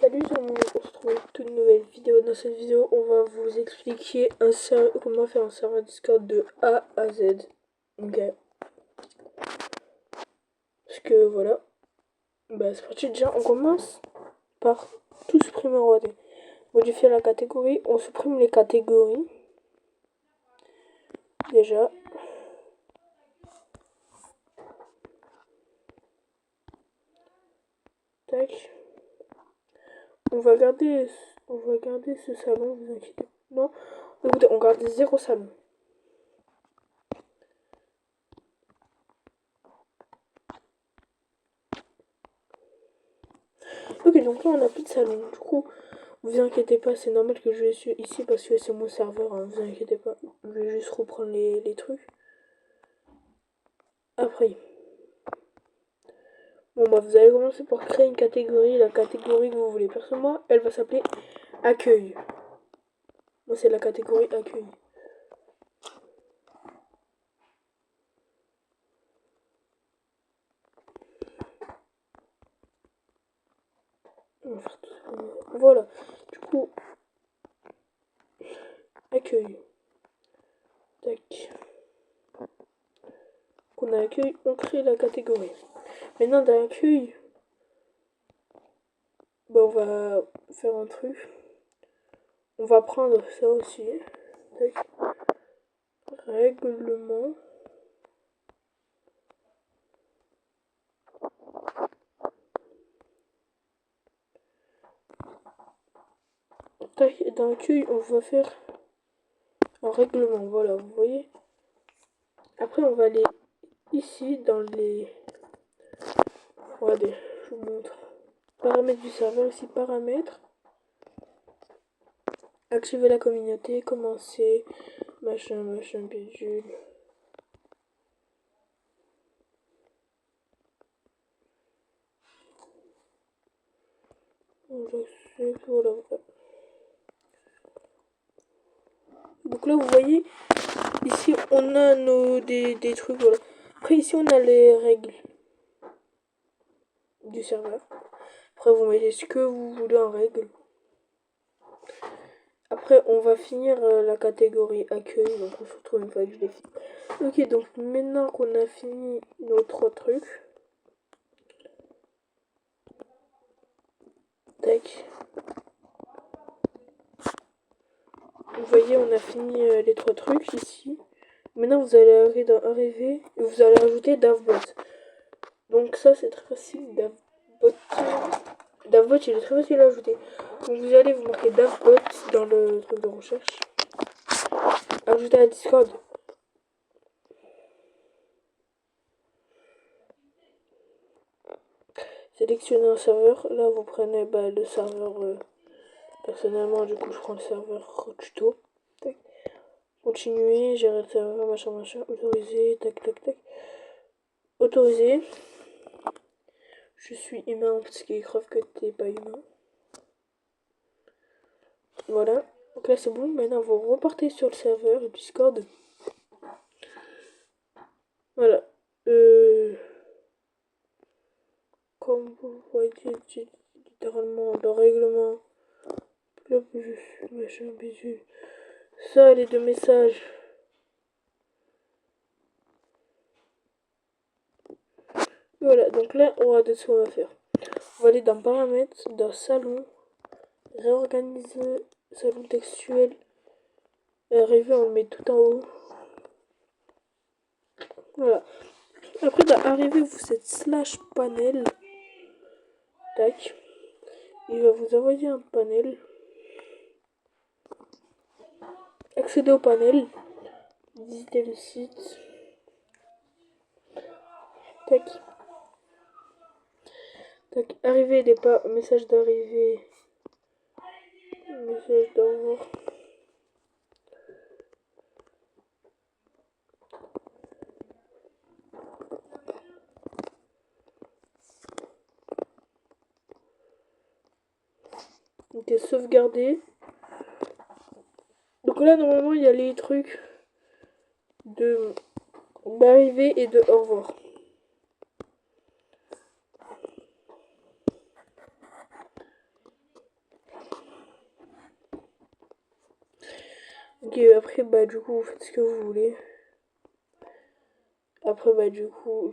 Salut tout le monde, on se retrouve avec toute nouvelle vidéo. Dans cette vidéo, on va vous expliquer comment faire un serveur Discord de A à Z. Ok. Parce que voilà. Bah c'est parti, déjà on commence par tout supprimer en roi. Modifier la catégorie, on supprime les catégories. Déjà. Tac. On va garder ce salon, vous inquiétez pas. Non, écoutez, on garde 0 salon. Ok, donc là on n'a plus de salon. Du coup, vous inquiétez pas, c'est normal que je suis ici parce que c'est mon serveur, hein, vous inquiétez pas. Je vais juste reprendre les trucs. Après. Bon bah vous allez commencer par créer une catégorie, la catégorie que vous voulez. Personnellement, elle va s'appeler accueil. Moi c'est la catégorie accueil. On va faire tout ça. Voilà. Du coup, accueil. Tac. On a accueil, on crée la catégorie. Maintenant dans l'accueil, bah on va faire un truc. On va prendre ça aussi. Tac. Règlement. Tac. Et dans l'accueil, on va faire un règlement. Voilà, vous voyez. Après, on va aller ici dans les... Regardez, je vous montre. Paramètres du serveur, ici paramètres. Activer la communauté, commencer, machin, bidule. J'accepte, voilà. Donc là, vous voyez, ici, on a des trucs, voilà. Après, ici, on a les règles du serveur. Après, vous mettez ce que vous voulez en règle. Après, on va finir la catégorie accueil. Donc, on se retrouve une fois que je l'ai fini. Ok, donc maintenant qu'on a fini nos 3 trucs. Tac. Vous voyez, on a fini les 3 trucs ici. Maintenant, vous allez arriver et vous allez ajouter DavBot. Donc ça, c'est très facile. DavBot, il est très facile à ajouter. Donc vous allez vous marquer DavBot dans le truc de recherche. Ajouter à Discord. Sélectionnez un serveur. Là, vous prenez le serveur. Personnellement, du coup, je prends le serveur tuto. Tac. Continuer, gérer le serveur, machin. Autoriser, tac. Autoriser. Je suis humain parce qu'il est grave que t'es pas humain. Voilà. Donc là c'est bon. Maintenant vous repartez sur le serveur Discord. Voilà. Comme vous voyez littéralement le règlement. Là je suis machin bisou. Ça les 2 messages. Voilà, donc là on va de ce qu'on va faire. On va aller dans paramètres, dans salon, réorganiser, salon textuel. Et arriver, on le met tout en haut. Voilà. Après dans arriver, vous êtes slash panel. Tac. Il va vous envoyer un panel. Accéder au panel. Visiter le site. Tac. Tac. Arriver des pas. Message d'arrivée. Message d'au revoir. Ok, sauvegarder. Donc là, normalement, il y a les trucs d'arrivée et de au revoir. Et après, bah, du coup, vous faites ce que vous voulez. Après, bah, du coup,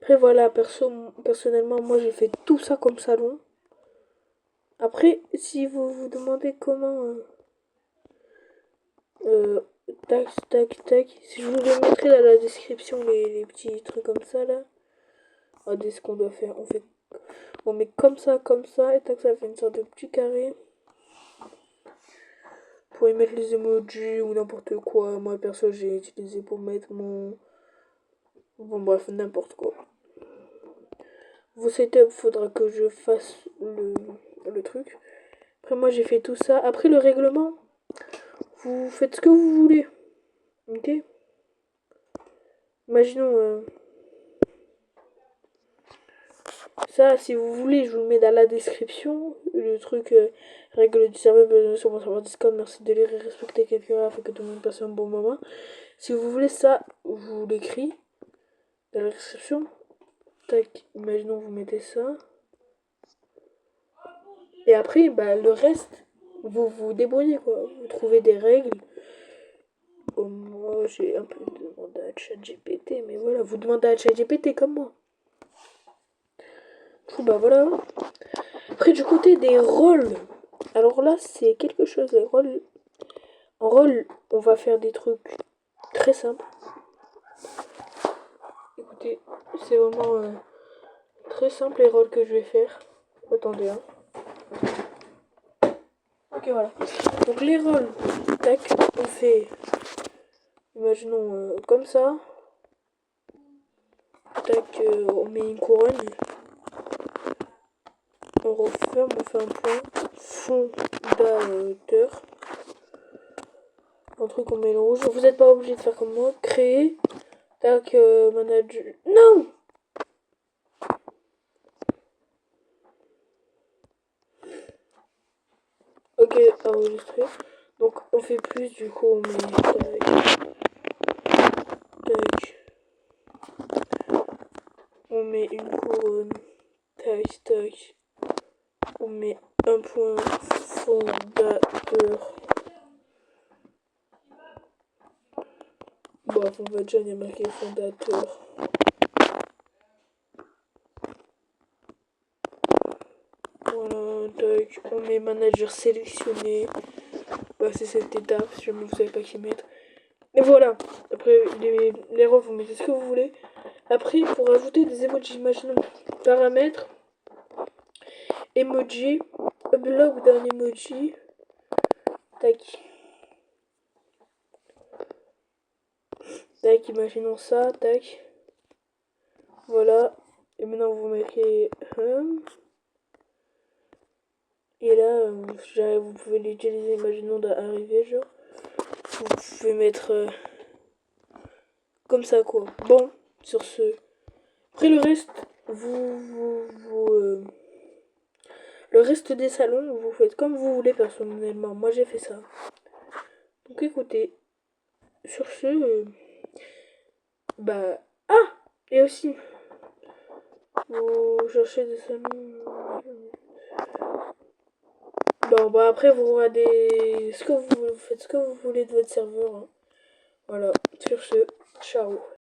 Après, voilà, personnellement, moi, j'ai fait tout ça comme salon. Après, si vous vous demandez comment... euh, tac, tac, tac. Si je vous les mettrai dans la description, les petits trucs comme ça, là. Regardez ce qu'on doit faire. On met comme ça, et tac, ça fait une sorte de petit carré. Pour y mettre les emojis ou n'importe quoi. Moi, perso, j'ai utilisé pour mettre mon... Bon, bref, n'importe quoi. Vos setup, faudra que je fasse le truc. Après, moi, j'ai fait tout ça. Après, le règlement, vous faites ce que vous voulez. Ok? Imaginons... ça, si vous voulez, je vous le mets dans la description. Le truc, règle du serveur sur mon serveur Discord. Merci de lire et respecter quelqu'un afin que tout le monde passe un bon moment. Si vous voulez ça, je vous l'écris dans la description. Tac, imaginons vous mettez ça. Et après, bah, le reste, vous vous débrouillez quoi. Vous trouvez des règles. Bon, moi, j'ai un peu demandé à ChatGPT, mais voilà, vous demandez à ChatGPT comme moi. Du coup, bah voilà. Après, du côté des rôles, alors là, c'est quelque chose. Les rôles. En rôle, on va faire des trucs très simples. Écoutez, c'est vraiment très simple les rôles que je vais faire. Attendez, hein. Ok, voilà. Donc les rôles, tac, on fait, imaginons comme ça. Tac, on met une couronne. On referme, on fait un point. Fondateur. Un truc, on met le rouge. Vous n'êtes pas obligé de faire comme moi. Créer. Tac, manager. Non! Ok, enregistré. Donc on fait plus, du coup on met tac. On met une couronne. Tac, tac. On met un point fondateur. Bon, on va déjà y marquer fondateur. Voilà, tac. On met manager sélectionné. Bah, c'est cette étape, si jamais vous savez pas qui mettre. Et voilà. Après, les rôles, vous mettez ce que vous voulez. Après, pour ajouter des emojis, imaginons paramètres, emoji, upload d'un emoji. Tac. Tac, imaginons ça, tac. Voilà. Et maintenant, vous mettez... Et là, vous pouvez l'utiliser, imaginons, d'arriver, genre. Vous pouvez mettre... comme ça, quoi. Bon, sur ce... Après, le reste, le reste des salons, vous faites comme vous voulez, personnellement. Moi, j'ai fait ça. Donc, écoutez. Sur ce... bah... Ah! Et aussi... Vous cherchez des salons... Bon, bah après, vous regardez ce que vous faites ce que vous voulez de votre serveur. Hein. Voilà. Sur ce, ciao.